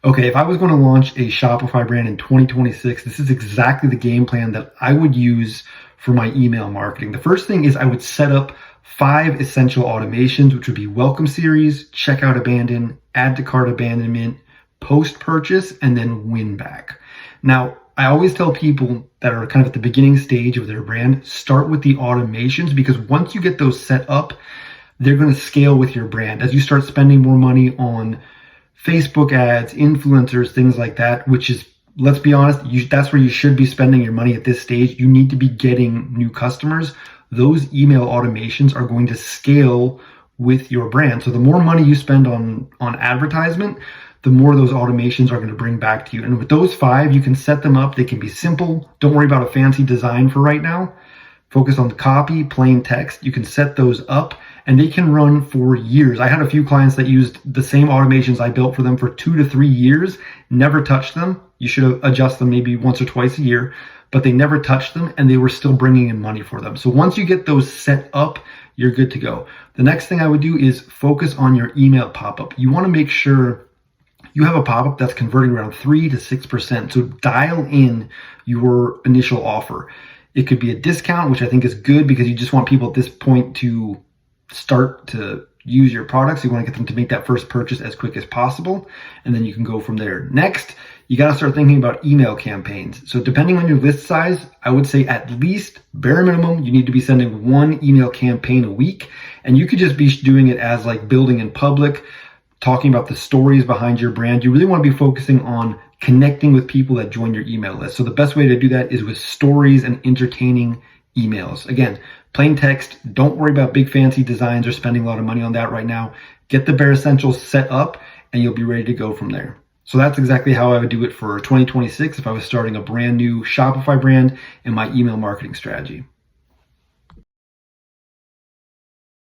Okay, if I was going to launch a Shopify brand in 2026, this is exactly the game plan that I would use for my email marketing. The first thing is I would set up 5 essential automations, which would be welcome series, checkout abandon, add to cart abandonment, post purchase, and then win back. Now, I always tell people that are kind of at the beginning stage of their brand, start with the automations, because once you get those set up, they're going to scale with your brand. As you start spending more money on Facebook ads, influencers, things like that, which is, let's be honest, that's where you should be spending your money at this stage. You need to be getting new customers. Those email automations are going to scale with your brand. So the more money you spend on advertisement, the more those automations are going to bring back to you. And with those 5, you can set them up. They can be simple. Don't worry about a fancy design for right now. Focus on the copy, plain text. You can set those up and they can run for years. I had a few clients that used the same automations I built for them for 2 to 3 years, never touched them. You should adjust them maybe once or twice a year, but they never touched them and they were still bringing in money for them. So once you get those set up, you're good to go. The next thing I would do is focus on your email pop-up. You want to make sure you have a pop-up that's converting around 3 to 6%. So dial in your initial offer. It could be a discount, which I think is good because you just want people at this point to start to use your products. You want to get them to make that first purchase as quick as possible, and then you can go from there. Next, you got to start thinking about email campaigns. So depending on your list size, I would say at least bare minimum, you need to be sending 1 email campaign a week. And you could just be doing it as like building in public, talking about the stories behind your brand. You really want to be focusing on connecting with people that join your email list. So the best way to do that is with stories and entertaining emails. Again, plain text. Don't worry about big fancy designs or spending a lot of money on that right now. Get the bare essentials set up and you'll be ready to go from there. So that's exactly how I would do it for 2026 if I was starting a brand new Shopify brand and my email marketing strategy.